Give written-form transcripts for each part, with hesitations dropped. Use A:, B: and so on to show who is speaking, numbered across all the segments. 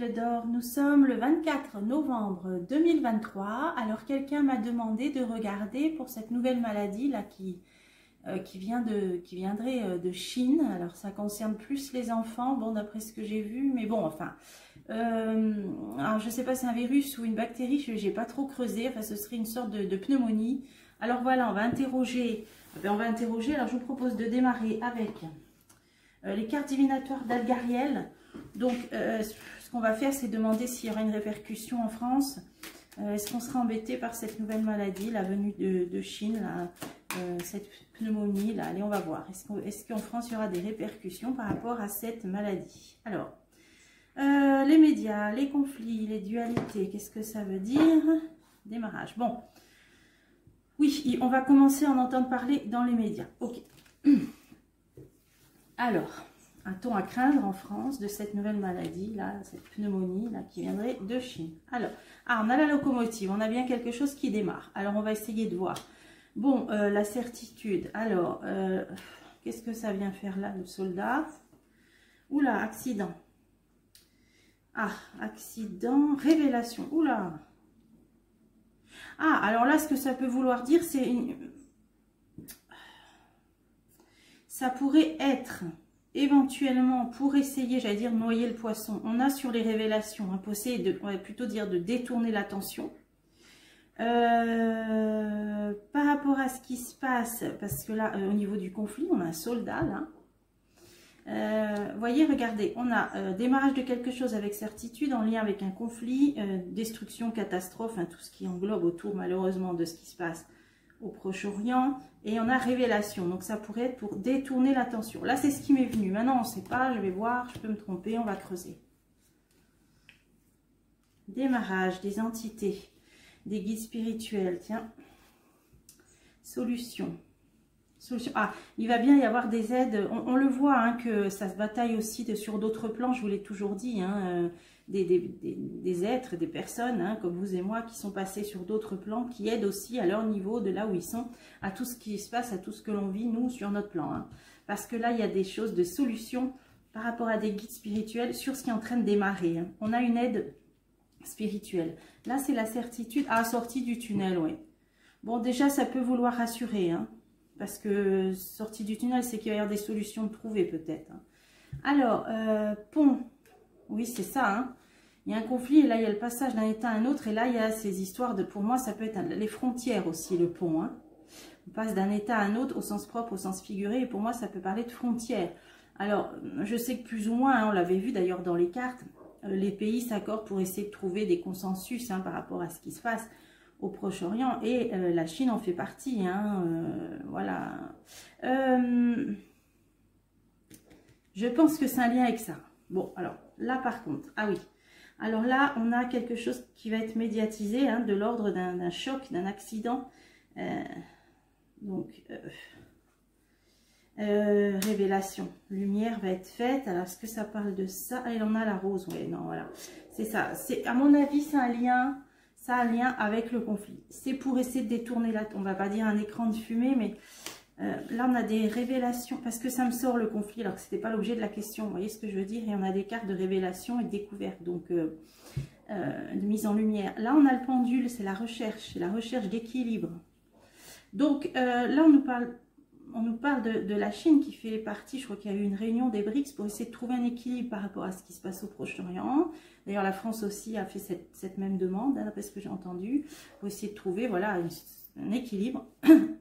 A: Cercle d'Or, nous sommes le 24 novembre 2023. Alors quelqu'un m'a demandé de regarder pour cette nouvelle maladie là qui viendrait de Chine. Alors ça concerne plus les enfants, bon d'après ce que j'ai vu, mais bon enfin. Alors je ne sais pas si c'est un virus ou une bactérie, je n'ai pas trop creusé, enfin ce serait une sorte de pneumonie. Alors voilà, on va interroger, alors je vous propose de démarrer avec les cartes divinatoires d'Algariel. Donc ce qu'on va faire, c'est demander s'il y aura une répercussion en France. Est-ce qu'on sera embêté par cette nouvelle maladie, la venue de Chine, là, cette pneumonie là? Allez, on va voir. Est-ce qu'en France, il y aura des répercussions par rapport à cette maladie? Alors, les médias, les conflits, les dualités, qu'est-ce que ça veut dire? Démarrage. Bon, oui, on va commencer à en entendre parler dans les médias. Ok. Alors, a-t-on à craindre en France de cette nouvelle maladie, là, cette pneumonie là, qui viendrait de Chine? Alors, on a la locomotive, on a bien quelque chose qui démarre. Alors, on va essayer de voir. Bon, la certitude. Alors, qu'est-ce que ça vient faire là, le soldat? Oula, accident. Ah, accident, révélation. Oula. Ah, alors là, ce que ça peut vouloir dire, c'est... Ça pourrait être... éventuellement, pour essayer, j'allais dire, noyer le poisson, on a sur les révélations, on va plutôt dire de détourner l'attention. Par rapport à ce qui se passe, parce que là, au niveau du conflit, on a un soldat, là. Voyez, regardez, on a démarrage de quelque chose avec certitude, en lien avec un conflit, destruction, catastrophe, hein, tout ce qui englobe autour, malheureusement, de ce qui se passe au Proche-Orient, et on a révélation, donc ça pourrait être pour détourner l'attention. Là, c'est ce qui m'est venu. Maintenant, on ne sait pas, je vais voir, je peux me tromper, on va creuser. Démarrage, des entités, des guides spirituels, tiens. Solution. Ah, il va bien y avoir des aides, on le voit, hein, que ça se bataille aussi sur d'autres plans, je vous l'ai toujours dit, hein, des êtres, des personnes, hein, comme vous et moi, qui sont passés sur d'autres plans, qui aident aussi à leur niveau, de là où ils sont, à tout ce qui se passe, à tout ce que l'on vit, nous, sur notre plan. Hein. Parce que là, il y a des choses de solutions par rapport à des guides spirituels sur ce qui est en train de démarrer. Hein. On a une aide spirituelle. Là, c'est la certitude, sortie du tunnel, oui. Bon, déjà, ça peut vouloir rassurer, hein. Parce que sortie du tunnel, c'est qu'il va y avoir des solutions trouvées peut-être. Alors, pont. Oui, c'est ça. Hein. Il y a un conflit et là, il y a le passage d'un état à un autre. Et là, il y a ces histoires de... Pour moi, ça peut être les frontières aussi, le pont. Hein. On passe d'un état à un autre au sens propre, au sens figuré. Et pour moi, ça peut parler de frontières. Alors, je sais que plus ou moins, hein, on l'avait vu d'ailleurs dans les cartes, les pays s'accordent pour essayer de trouver des consensus hein, par rapport à ce qui se passe au Proche-Orient, et la Chine en fait partie, hein, voilà. Je pense que c'est un lien avec ça. Bon, alors, là par contre, ah oui, alors là, on a quelque chose qui va être médiatisé, hein, de l'ordre d'un choc, d'un accident, donc, révélation, lumière va être faite. Alors, est-ce que ça parle de ça? Ah, il en a la rose, oui, non, voilà, c'est ça, à mon avis, c'est un lien... Ça a un lien avec le conflit. C'est pour essayer de détourner on va pas dire un écran de fumée, mais là on a des révélations, parce que ça me sort le conflit, alors que c'était pas l'objet de la question, vous voyez ce que je veux dire, et on a des cartes de révélation et de découverte, donc de mise en lumière. Là on a le pendule, c'est la recherche d'équilibre. Donc là on nous parle de la Chine qui fait partie, je crois qu'il y a eu une réunion des BRICS pour essayer de trouver un équilibre par rapport à ce qui se passe au Proche-Orient. D'ailleurs, la France aussi a fait cette même demande, hein, d'après ce que j'ai entendu, pour essayer de trouver voilà, un équilibre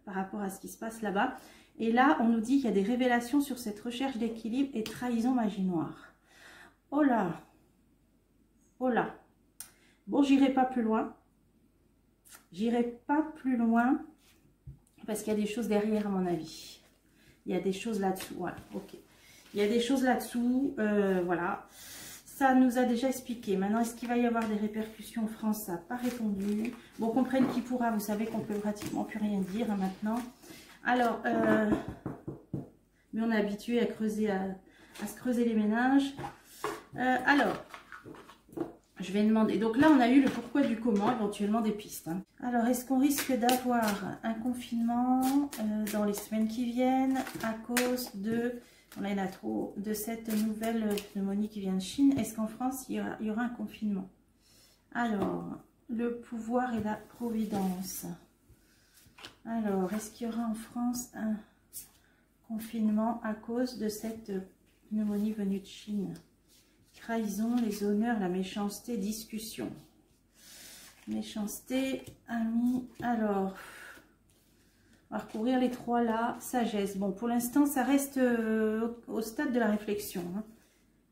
A: par rapport à ce qui se passe là-bas. Et là, on nous dit qu'il y a des révélations sur cette recherche d'équilibre et trahison magie noire. Oh là! Oh là! Bon, j'irai pas plus loin. J'irai pas plus loin. Parce qu'il y a des choses derrière, à mon avis. Il y a des choses là-dessous. Voilà, ok. Il y a des choses là-dessous. Voilà. Ça nous a déjà expliqué. Maintenant, est-ce qu'il va y avoir des répercussions en France? Ça n'a pas répondu. Bon, qu'on prenne qui pourra. Vous savez qu'on peut pratiquement plus rien dire hein, maintenant. Alors, mais on est habitué à creuser, à se creuser les méninges. Alors... Je vais demander. Donc là, on a eu le pourquoi du comment, éventuellement des pistes. Hein. Alors, est-ce qu'on risque d'avoir un confinement dans les semaines qui viennent à cause de On en a trop de cette nouvelle pneumonie qui vient de Chine. Est-ce qu'en France, il y aura un confinement? Alors, le pouvoir et la providence. Alors, est-ce qu'il y aura en France un confinement à cause de cette pneumonie venue de Chine? Trahison, les honneurs, la méchanceté, discussion. Méchanceté, amis. Alors, on va recouvrir les trois là. Sagesse. Bon, pour l'instant, ça reste au stade de la réflexion. Hein.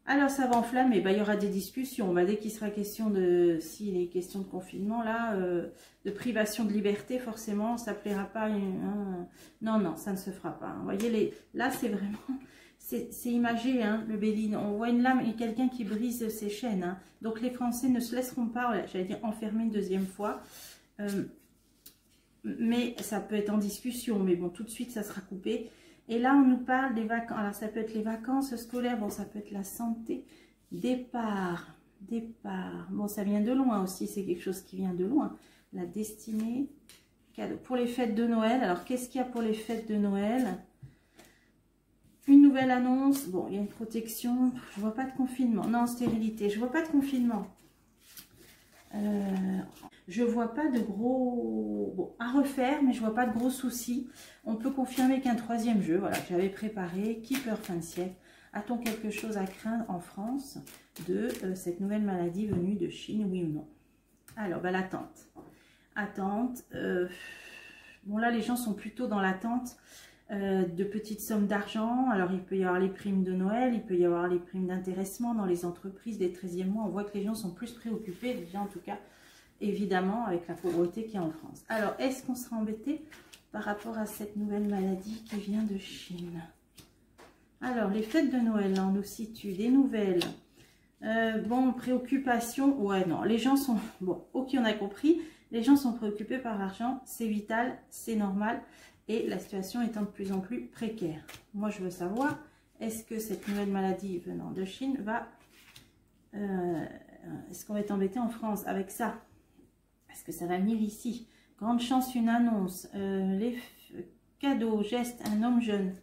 A: Alors, ça va enflammer. Ben, il y aura des discussions. Ben, dès qu'il sera question de, s'il est question de confinement, là, de privation de liberté, forcément, ça ne plaira pas. Non, non, ça ne se fera pas. Hein. Vous voyez, là, c'est vraiment... C'est imagé, hein, le Béline. On voit une lame et quelqu'un qui brise ses chaînes. Hein. Donc, les Français ne se laisseront pas, j'allais dire, enfermer une deuxième fois. Mais ça peut être en discussion. Mais bon, tout de suite, ça sera coupé. Et là, on nous parle des vacances. Alors, ça peut être les vacances scolaires. Bon, ça peut être la santé. Départ. Bon, ça vient de loin aussi. C'est quelque chose qui vient de loin. La destinée. Cadeau. Pour les fêtes de Noël. Alors, qu'est-ce qu'il y a pour les fêtes de Noël ? Une nouvelle annonce. Bon, il y a une protection. Je vois pas de confinement. Non, stérilité. Je vois pas de confinement. Je vois pas de gros... Bon, à refaire, mais je vois pas de gros soucis. On peut confirmer qu'un troisième jeu, voilà, que j'avais préparé. Keeper fin de siècle. A-t-on quelque chose à craindre en France de cette nouvelle maladie venue de Chine, oui ou non? Alors, bah, l'attente. Attente. Bon, là, les gens sont plutôt dans l'attente. De petites sommes d'argent. Alors, il peut y avoir les primes de Noël, il peut y avoir les primes d'intéressement dans les entreprises des 13e mois. On voit que les gens sont plus préoccupés, déjà en tout cas, évidemment, avec la pauvreté qu'il y a en France. Alors, est-ce qu'on sera embêté par rapport à cette nouvelle maladie qui vient de Chine? Alors, les fêtes de Noël, là, on nous situe des nouvelles. Bon, préoccupation, ouais, non, les gens sont... Bon, ok, on a compris, les gens sont préoccupés par l'argent, c'est vital, c'est normal. Et la situation étant de plus en plus précaire. Moi, je veux savoir, est-ce que cette nouvelle maladie venant de Chine va... est-ce qu'on va être embêté en France avec ça? Est-ce que ça va venir ici? Grande chance, une annonce. Les cadeaux, gestes, un homme jeune.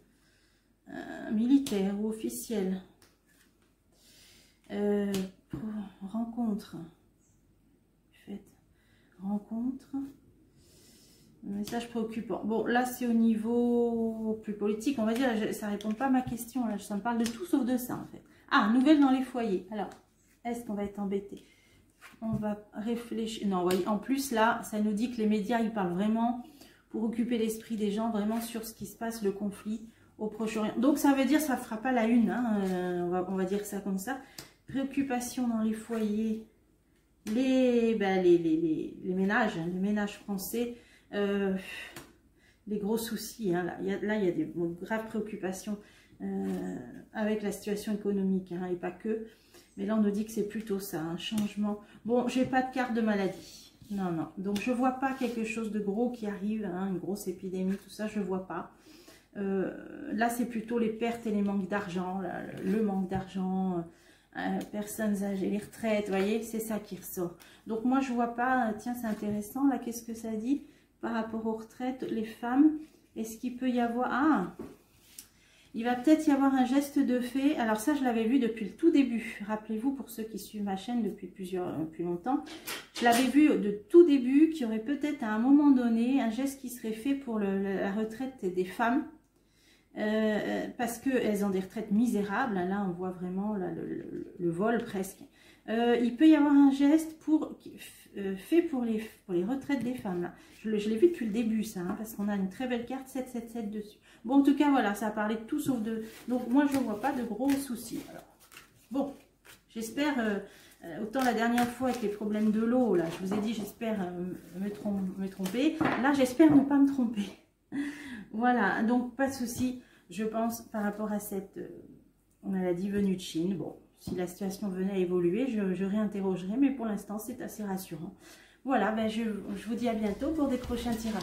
A: Militaire ou officiel. Rencontre. Faites. Rencontre. Message préoccupant. Bon, là, c'est au niveau plus politique. On va dire, ça ne répond pas à ma question. Là, ça me parle de tout sauf de ça, en fait. Ah, nouvelles dans les foyers. Alors, est-ce qu'on va être embêté? On va réfléchir. Non, voyez, en plus, là, ça nous dit que les médias, ils parlent vraiment pour occuper l'esprit des gens, vraiment sur ce qui se passe, le conflit au Proche-Orient. Donc, ça veut dire que ça ne fera pas la une. Hein, on va dire ça comme ça. Préoccupation dans les foyers. Les ménages, hein, les ménages français. Les gros soucis, hein, là, il y a des graves préoccupations avec la situation économique, hein, et pas que. Mais là, on nous dit que c'est plutôt ça, un changement. Bon, j'ai pas de carte de maladie. Non, non. Donc, je vois pas quelque chose de gros qui arrive, hein, une grosse épidémie, tout ça, je vois pas. Là, c'est plutôt les pertes et les manques d'argent, le manque d'argent, personnes âgées, les retraites, vous voyez, c'est ça qui ressort. Donc, moi, je vois pas, tiens, c'est intéressant, là, qu'est-ce que ça dit par rapport aux retraites, les femmes? Est-ce qu'il peut y avoir... Ah, il va peut-être y avoir un geste de fait. Alors ça, je l'avais vu depuis le tout début. Rappelez-vous, pour ceux qui suivent ma chaîne depuis longtemps, je l'avais vu de tout début, qu'il y aurait peut-être à un moment donné un geste qui serait fait pour la retraite des femmes. Parce qu'elles ont des retraites misérables. Là, on voit vraiment là, le vol presque. Il peut y avoir un geste fait pour les retraites des femmes. Là. Je l'ai vu depuis le début, ça, hein, parce qu'on a une très belle carte 777 dessus. Bon, en tout cas, voilà, ça a parlé de tout sauf de... Donc, moi, je ne vois pas de gros soucis. Alors, bon, j'espère... autant la dernière fois avec les problèmes de l'eau, là, je vous ai dit, j'espère me tromper. Là, j'espère ne pas me tromper. Voilà, donc pas de souci, je pense, par rapport à cette maladie venue de Chine. Bon, si la situation venait à évoluer, je réinterrogerai, mais pour l'instant, c'est assez rassurant. Voilà, ben je vous dis à bientôt pour des prochains tirages.